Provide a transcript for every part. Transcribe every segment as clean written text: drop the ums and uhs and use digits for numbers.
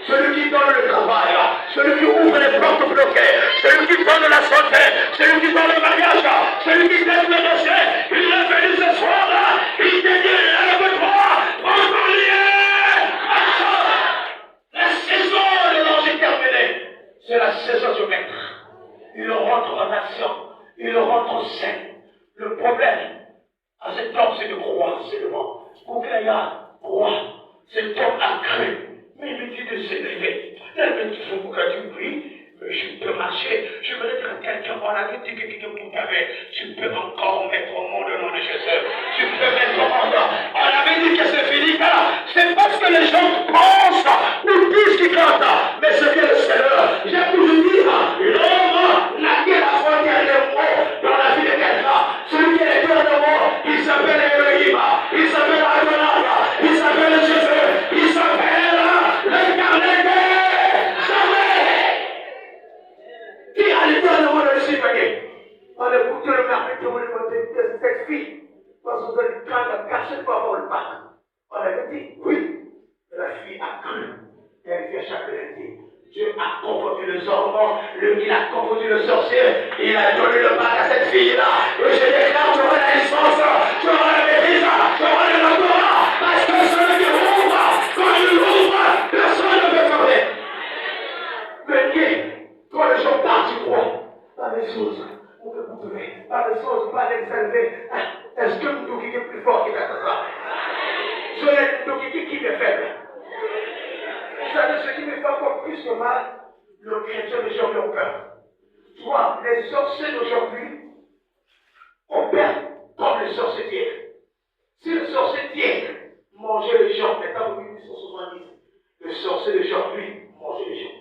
celui qui donne le travail, celui qui ouvre les portes bloquées, celui qui donne la santé, celui qui donne le mariage, celui qui donne le dossier, il est venu ce soir, il te dit, lève-toi, prends ton lien. La saison de l'ange est terminée, c'est la saison du maître. Il rentre en action, il rentre en scène. Le problème à cet homme, c'est de croire seulement. Kouklaya croit, cet homme a cru, mais il me dit de s'élever. Elle me dit, il faut que tu pries. Je peux marcher, je veux dire à quelqu'un, on avait dit que tu peux encore mettre au monde le nom de Jésus. Tu peux mettre au monde. On avait dit que c'est fini, car c'est parce que les gens pensent ou disent qu'ils comptent, mais ce que le Seigneur, j'ai toujours dit, l'homme n'a que la frontière de mots dans la vie de quelqu'un. Celui qui est cœur de mots, il s'appelle Elohim, il s'appelle Adonai, il s'appelle Jésus, il s'appelle l'incarné. On a écouté le merveilleux de cette fille, parce que vous avez quand même caché pour avoir le bac. On avait dit oui, la fille a cru. Elle vient chaque lundi. Dieu a confondu le zorban, il a confondu le sorcier, il a donné le bac à cette fille-là. Et je déclare, tu auras la licence, tu auras la maîtrise, tu auras le doctorat, parce que celui qui ouvre, quand il ouvre, personne ne peut fermer. Venez, quand les gens partent, tu crois. Pas les choses, on peut vous trouver. Pas les choses, pas les élever. Est-ce que nous qui est plus fort que ça? Je l'ai qui est faible. Vous savez ce qui me fait encore plus de mal? Le chrétien d'aujourd'hui ont peur. Tu vois, les sorciers d'aujourd'hui ont peur comme les sorciers d'hier. Si le sorcier d'hier mangeait les gens, maintenant vous 1870, le sorcier d'aujourd'hui mangeait les gens.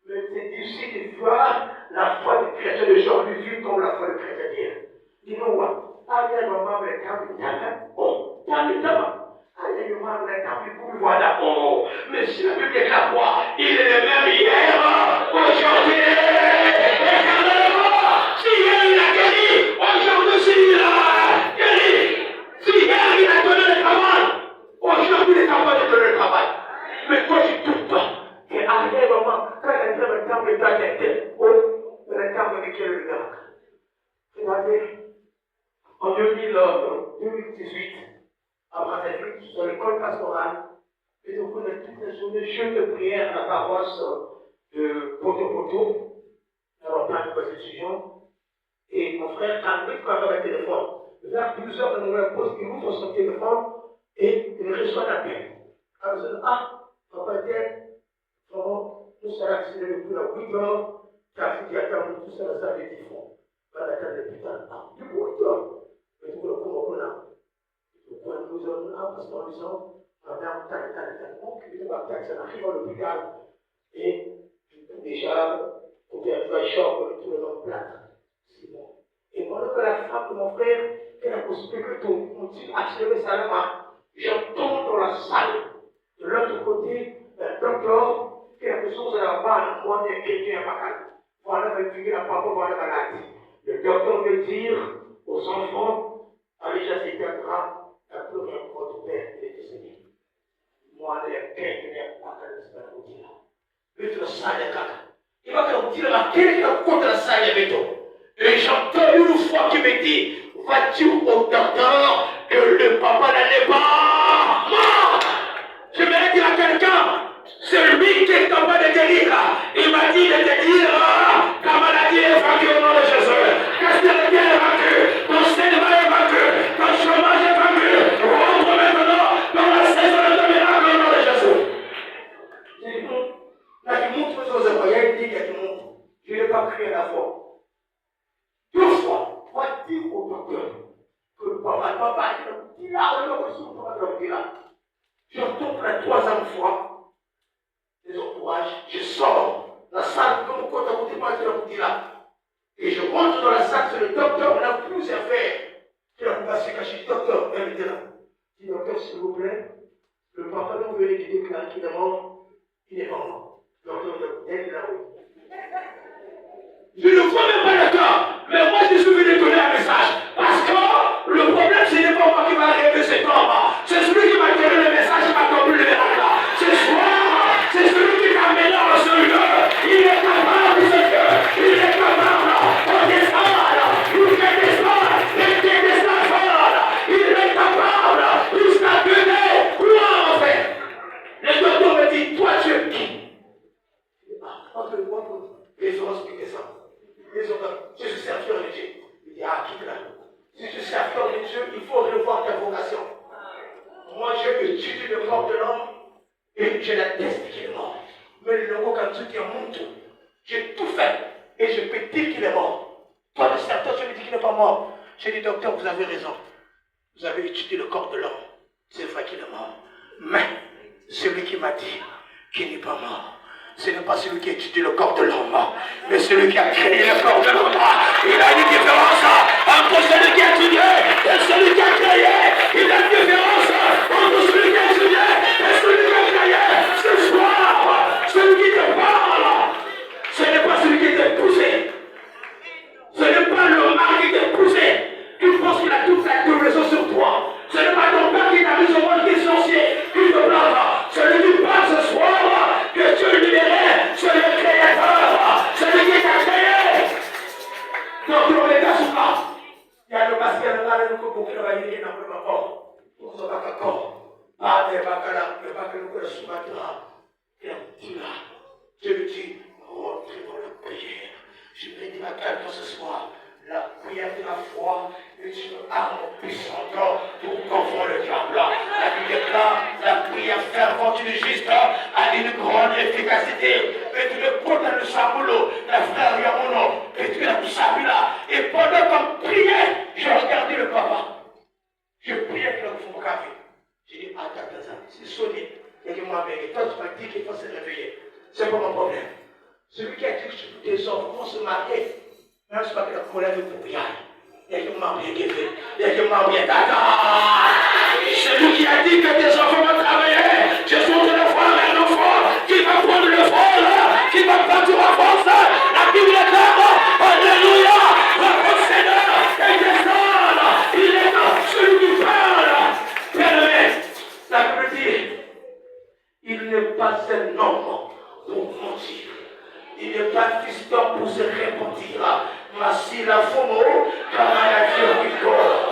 Mais c'est difficile de voir la foi du chrétien d'aujourd'hui vue comme la foi du chrétien d'hier. You know what? I am a man with a oh, voilà. Oh, mais si la Bible déclare quoi? Il est le même hier, aujourd'hui, éternellement. Si hier il a guéri, aujourd'hui aussi il a guéri. Si hier il a donné le travail, aujourd'hui il est en train de donner le travail. Mais toi tu doutes pas. Et à un moment, quand il y a le temps de ta tête, le temps de quel le miracle. Regardez, en 2018, après cette vie, dans l'école pastorale, et donc on a toutes les journées jeux de prière à la paroisse de Poto, alors plein de étudiants. Et mon frère André, quand il avait le téléphone, vers 12h, on nous pose, il ouvre son téléphone et il reçoit l'appel. Alors je dis, papa tel, tout ça a signé depuis la 8h, car si tu attends tout ça, ça avait dit fond. Pas d'attendre l'hôpital. Du coup, 8h. Mais tout le coup, on a. Nous avons parce qu'en disant, madame, donc, il va ça arrive à l'hôpital. Et déjà, on vient de choc, tout le monde plate. C'est bon. Et pendant que la femme de mon frère, elle a possibilité que on dit accélérer sa main, j'entends dans la salle, de l'autre côté, un docteur, quelque chose à la balle, moi, il y a quelqu'un à ma calme. Voilà, va figurer la papa, voilà, maladie. Le docteur veut dire aux enfants, allez, j'assiste un drap. Votre père, il est décédé. Moi, il y a quelqu'un qui a pas de dire. Mais le sang est caca. Il va te dire à quelqu'un contre la salle avec toi. Et j'entends une fois qui me dit, vas-tu au docteur que le papa n'allait pas mort? Je vais dire à quelqu'un, c'est lui qui est capable de guérir. Il m'a dit de te dire, ta maladie est vaincue au nom de Jésus. Qu'est-ce que le bien est vaincu? Ton cinéma est vaincu. Ton chômage est vaincu. Rentre maintenant dans la saison de ton miracle au nom de Jésus. J'ai dit, là, tu montres aux autres, il y a une digue qui montre. Je n'ai pas crié la foi. 2 fois, on va dire au docteur que le papa, il a reçu le papa. J'entends pour la 3e fois les entourages, je sors la salle comme quand on dit moi, je là. Et je rentre dans la salle, c'est le docteur, on a plus à faire. Il a pas se cacher, docteur, elle était là. Je dis, docteur, s'il vous plaît, le papa nous venait de déclarer qu'il est mort, il est mort. Docteur, elle est là, oui. Je ne vois même pas le cas, mais moi je suis venu donner un message. Parce que le problème, ce n'est pas moi qui va rêver cet homme. C'est celui qui m'a donné le message qui m'a compris le miracle. Ce soir, c'est celui qui atteste qu'il est mort. Mais le logo quand tu dis en monde, j'ai tout fait et je peux dire qu'il est mort. Toi, le certain, je lui dis qu'il n'est pas mort. J'ai dit, docteur, vous avez raison. Vous avez étudié le corps de l'homme. C'est vrai qu'il est mort. Mais celui qui m'a dit qu'il n'est pas mort, ce n'est pas celui qui a étudié le corps de l'homme, mais celui qui a créé le corps de l'homme. Il a une différence entre celui qui a étudié et celui qui a créé. Il a une différence entre celui qui a étudié et celui qui a créé. Ce soir, celui qui te parle, ce n'est pas celui qui t'a poussé. Ce n'est pas le mari qui t'a poussé. Tu penses qu'il a toute la raison sur toi. Ce n'est pas ton père qui t'a mis au monde qui est sorcier, qui te blâme. Celui qui parle ce soir, que Dieu libère, c'est le créateur, celui qui t'a créé. Donc, on est là souvent. Il y a le masque, il y a le mal, il y a le coup, il y a le corps. Pour ce bac à corps. Ah, il y a le bac à le soumettra. Et on dit là, je lui dis, rentrez dans la prière. Je vais dire à quelqu'un ce soir, la prière de la foi est une arme puissante pour confondre le diable. La Bible déclare, la prière fervente du juste a une grande efficacité. Et tu le comptes dans le saboulot, la frère Yamono, et tu l'as sabu là. Et pendant qu'on priait, j'ai regardé le papa. Je priais que le fond café. J'ai dit, attends, c'est solide. Et que moi, et toi, tu m'as dit qu'il faut se réveiller. C'est pas mon problème. Celui qui a dit que tes enfants vont se marier, même si pas que la colère est pour rien. Il y a que marier qui fait. Il y a que marier. Celui qui a dit que tes enfants vont travailler, je suis en train de voir un enfant qui va prendre le vol, qui va partir en force. La Bible est claire. Alléluia. Le Seigneur est descendu. Il est là. Celui qui parle. Bien-aimé, la Bible dit, il n'est pas un homme pour mentir. Il n'est pas fils d'homme pour se repentir. Mais si la fomo, comme la Dieu,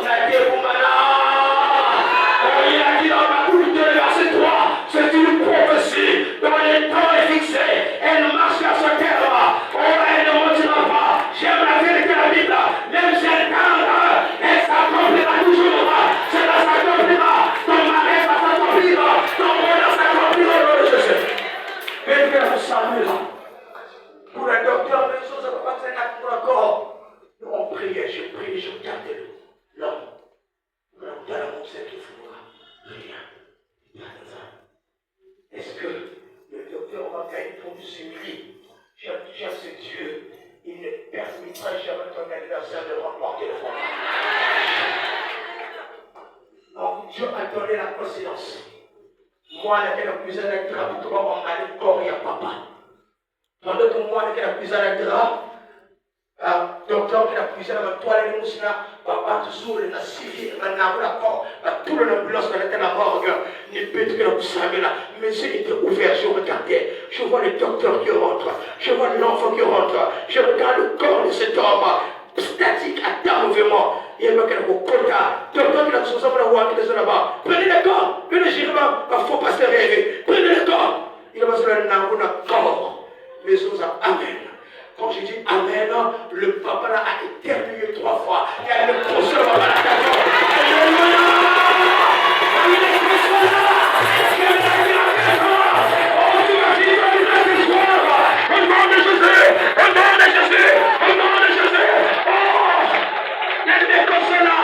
la Déboumana, il a dit dans ma bouche de verset 3, c'est une prophétie dont le temps est fixé. Elle marche à son terme. Oh, elle ne mentira pas. J'aime la vérité de la Bible. Même si elle tarde, elle s'accomplira toujours. Cela s'accomplira. Ton mari va s'accomplir. Ton bonheur s'accomplira. Mais que vous savez là. Pour un docteur, les choses ne vont pas faire pour un corps. On priait, je priais, je regardais l'homme. Dans la monde, c'est qu'il faudra. Rien. Est-ce que le docteur va gagner pour du simili? J'aime ce Dieu. Il ne permettra jamais ton anniversaire de remporter le fromage. Donc Dieu a donné la précédence. Moi, la plus à la pour toi, on m'a dit corps et à papa. Pendant que moi, je suis accusé à la drap, docteur qui est accusé à la toile de moussina, papa toujours il a suivi, il a d'accord, tout l'ambulance dans la morgue, il peut être que vous savez là, mes yeux étaient ouverts, je regardais, je vois le docteur qui rentre, je vois l'enfant qui rentre, je regarde le corps de cet homme, statique, à temps mouvement, il y a quelqu'un au quota, docteur qui a besoin de la voix qui est là-bas, prenez le corps, prenez le corps, il ne faut pas se rêver, prenez le corps, il a besoin d'un corps. Mais amen. Quand je dis amen, le papa là a éternué 3 fois. Il y a le procès de la cage. Alléluia! Il est Christ là! Oh, tu vas vivre ce soir! Au nom de Jésus! Au nom de Jésus! Au nom de Jésus! Oh! Il y a des conseils là!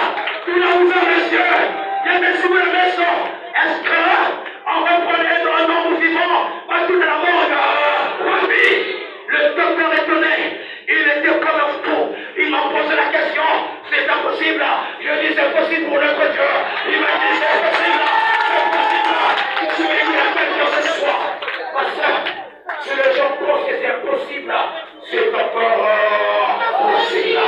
Tu l'as ouvert les yeux! Il y a des sous la maison! Est-ce qu'on reprenait dans un nombre vivant? Pas toute la morgue! Le docteur est donné, il était comme un fou. Il m'a posé la question, c'est impossible. Je dis c'est possible pour notre Dieu. Il m'a dit c'est possible, c'est possible. Je vais lui appeler ce soir. Parce que si les gens pensent que c'est impossible, c'est encore possible.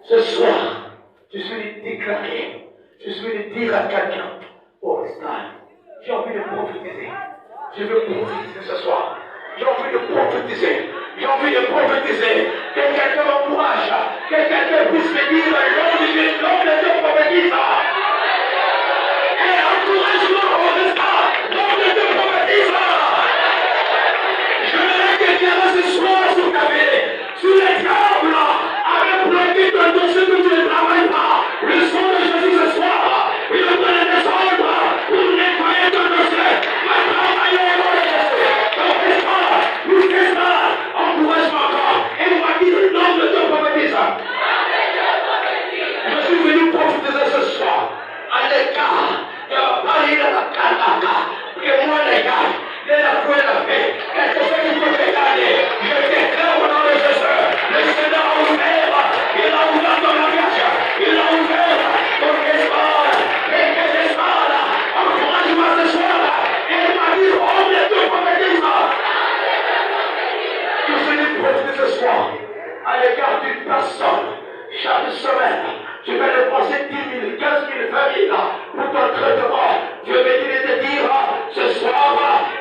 Ce soir, je suis venu déclarer, je suis venu dire à quelqu'un, oh Stan, j'ai envie de prophétiser. Je veux prophétiser ce soir. J'ai envie de prophétiser. J'ai envie de prophétiser. Que quelqu'un m'encourage. Que quelqu'un puisse me dire l'homme de Dieu prophétise. Et encourage-moi au restant. L'homme de Dieu prophétise. Je voudrais que quelqu'un ce soir sur ta vie, sur les tables, avec bloqué ton dossier que tu ne travailles pas. Le sang de Jésus ce soir, il va te descendre pour nettoyer ton dossier. Va travailler dans le dossier. Encourage-moi encore. Et on va dire le nom de Dieu prophétise. Je suis venu prophétiser ce soir. À l'écart, il va parler de la calaka. Que moi, les gars, de la foi et la paix. Quelque chose qui peut regarder. Je déclare au nom de Jésus. Le Seigneur a ouvert. Il a ouvert ton langage. Il a ouvert ton espace. Et que l'espace. Encourage-moi ce soir. Et on va dire, oh, de Dieu prophétise. Je suis venu prophétiser ce soir. À l'égard d'une personne. Chaque semaine, je vais dépenser 10 000, 15 000, 20 000 pour ton traitement. Je vais te dire, ce soir,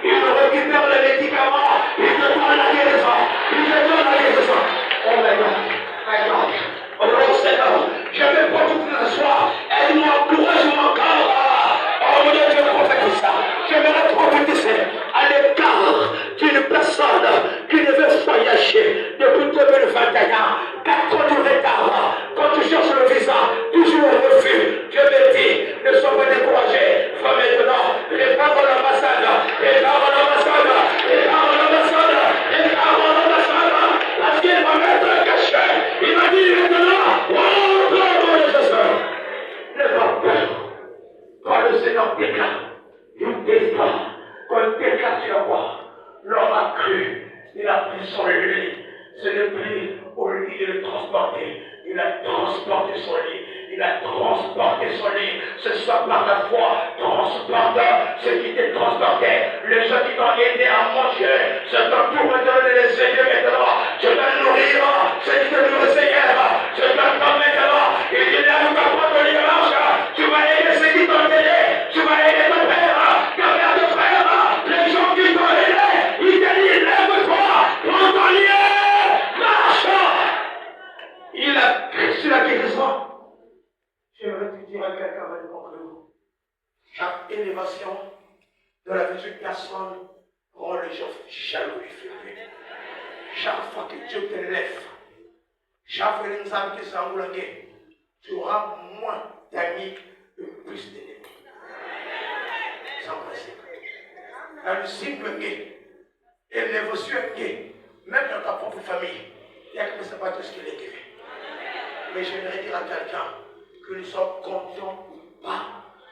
il récupère les médicaments, il te donne la guérison. Il te donne la guérison. Oh my God, my God. Oh Seigneur, je vais prophétiser ce soir. Aide-moi, encourage-moi encore. Oh mon Dieu, je prophétise ça. Je vais prophétiser à l'égard d'une personne qui devait voyager depuis 2021. 4 ans de retard. Quand tu cherches le visa, toujours au refus. Je me dis, ne sois pas découragé. Va maintenant, répare l'ambassade. Répare l'ambassade. Répare l'ambassade. Répare l'ambassade. Parce qu'il va mettre un cachet. Il m'a dit maintenant, oh, mon Jésus. N'aie pas peur. Quand le Seigneur déclare, il déclare. Quand il déclare, tu vas voir. L'homme a cru. Il a pris son lit. Ce n'est plus au lit de le transporter. Il a transporté son lit. Il a transporté son lit. Ce soit par la foi, transporte ce qui t'est transporté. Les gens qui t'ont aidé à manger, c'est ton tour maintenant de les aider maintenant. Je vais nourrir ce qui te nourrissait hier. Je vais t'en maintenant. Il dit là, tu vas prendre ton lit et marche. Tu vas aider ceux qui t'ont aidé. Tu vas aider ton père, ta mère de frère. Les gens qui t'ont aidé, ils te disent, lève-toi, prends ton lit. Il a reçu la guérison. J'aimerais te dire à quelqu'un avant de conclure. Chaque élévation de la vie d'une personne rend les gens jaloux et furieux. Chaque fois que Dieu te lève, chaque fois que nous avons que ça tu auras moins d'amis et plus d'ennemis. Sans principe. La Lucie peut gay. Elle ne vous suit gay. Même dans ta propre famille. Il y a que ne pas tout ce qu'il est guéri. Mais je voudrais dire à quelqu'un que nous sommes contents ou pas.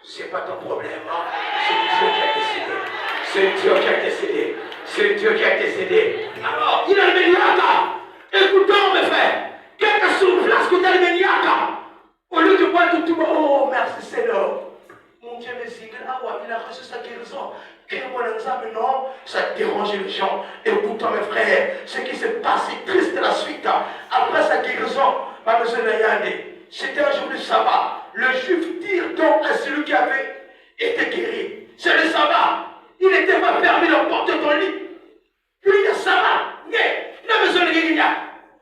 Ce n'est pas ton problème. Hein? C'est Dieu qui a décidé. C'est Dieu qui a décidé. C'est Dieu qui a décidé. Alors, il a le méniaque. Écoutons, mes frères. Quelqu'un sur place qui a le méniaque. Au lieu de voir tout le monde, oh merci Seigneur. Mon Dieu, mais il a reçu sa guérison. Non, ça dérange les gens. Écoutons mes frères, ce qui se passe est triste la suite. Après sa guérison, c'était un jour de sabbat. Le juif tire donc à celui qui avait été guéri. C'est le sabbat. Il n'était pas permis d'emporter ton lit. Puis il y a sabbat. Il n'a besoin de guérir.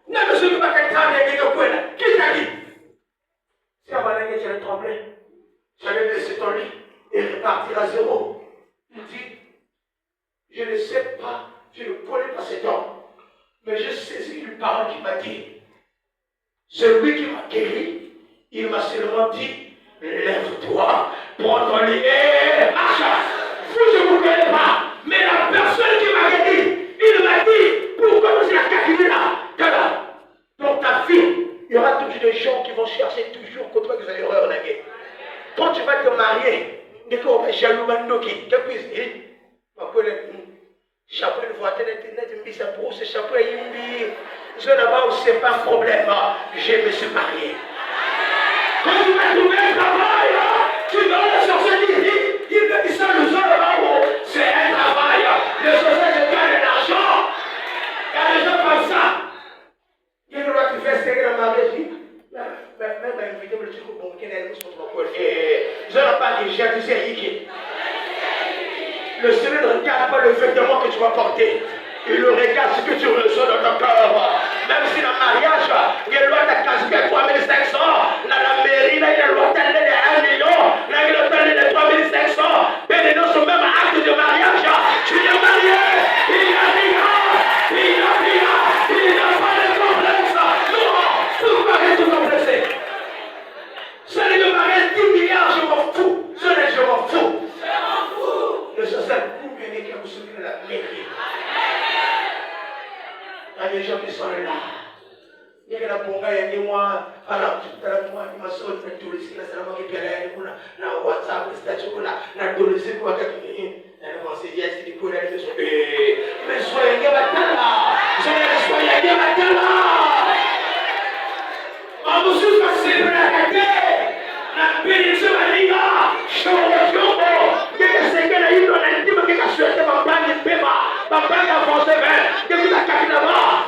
Il n'a besoin de guérir. Qui t'a dit? Si avant la guerre, j'allais trembler. J'allais laisser ton lit et repartir à zéro. Il dit, je ne sais pas, je ne connais pas cet homme, mais je saisis une parole qui m'a dit, celui qui m'a guéri, il m'a seulement dit, lève-toi, prends ton lit et marche. Vous, je ne vous connais pas, mais la personne qui m'a guéri, il m'a dit, pourquoi vous êtes calculé là? Dans ta vie, il y aura toujours des gens qui vont chercher toujours contre toi que vous avez erreur la guerre. Quand tu vas te marier, jaloux mandoki depuis chapeau de voiture net ça pour ce chapeau je n'ai c'est pas un problème, je me suis marié. Quand tu vas trouver un travail, tu dois le chercher, il me dit ça le jour là-haut, c'est un travail, le social je gagne de l'argent, il y a des gens comme ça, il doit te faire serrer dans ma régie. Le Seigneur ne regarde pas le vêtement que tu vas porter. Il regarde ce que tu reçois dans ton cœur. Même si dans le mariage, il y a une loi de 3500, la mairie, il y a une loi de 1 million, là, il y a une loi de 3500. Mais dans son même acte de mariage, tu es marié. Il n'a pas de complexe. Non, tout marié, tout complexé. Celui de mariage, 10 milliards, je m'en fous. Je m'en fous. Le social, pour gagner qui a souffert la mairie. Il y a des gens qui sont là. Il y a des gens qui sont là.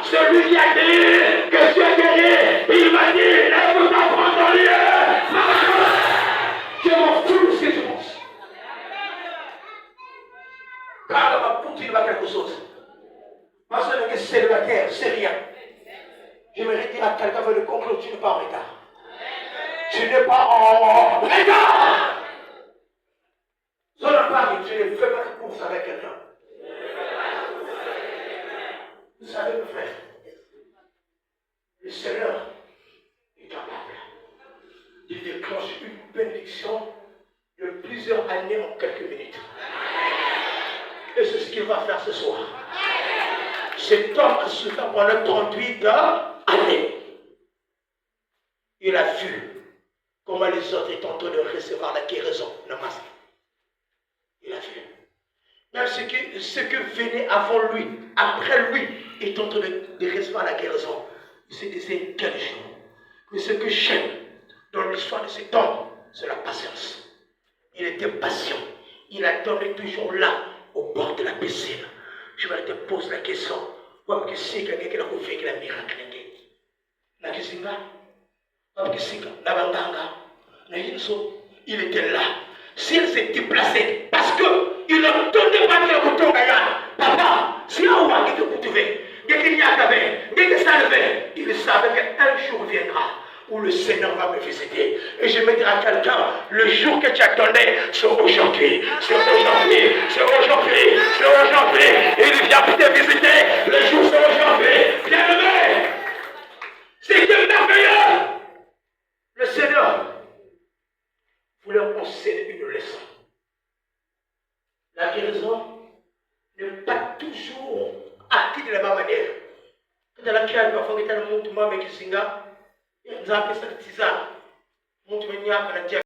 Celui qui a guéri, que tu as guéri, il m'a dit, lève-toi, prends ton lieu, marche. Je m'en fous de ce que tu penses. Car ma poutine va quelque chose. Parce que célibataire, c'est rien. Je me dire à quelqu'un veut le conclure, tu n'es pas en retard. Tu n'es pas en retard. Je ne parle, tu ne fais pas de course avec quelqu'un. Vous savez, mes frères, le Seigneur est capable de déclencher une bénédiction de plusieurs années en quelques minutes. Et c'est ce qu'il va faire ce soir. Cet homme a souffert pendant 38 années. Il a vu comment les autres étaient en train de recevoir la guérison, le masque. Il a vu. Même ce que venait avant lui, après lui, est en train de recevoir la guérison. Il se disait quel jour. Mais ce que j'aime dans l'histoire de cet homme, c'est la patience. Il était patient. Il attendait toujours là, au bord de la piscine. Je vais te poser la question. Comme que si quelqu'un qui a fait la miracle, la kisinga, comme que si la banganga, il était là. S'il s'était placé, parce qu'il n'entendait pas dire que tu papa, si on voit que tu pouvais, dès qu'il y avait, dès que ça levait, il savait qu'un jour viendra où le Seigneur va me visiter. Et je me dirai à quelqu'un, le jour que tu attendais, c'est aujourd'hui. C'est aujourd'hui. C'est aujourd'hui. C'est aujourd'hui. Il vient pour te visiter. Le jour, c'est aujourd'hui. Bien-aimé, c'est merveilleux. Le Seigneur voulait enseigner une leçon. La guérison n'est pas toujours acquise de la même manière. Quand elle a créé, parfois, il y a un monde qui m'a dit, il y a un monde qui m'a dit,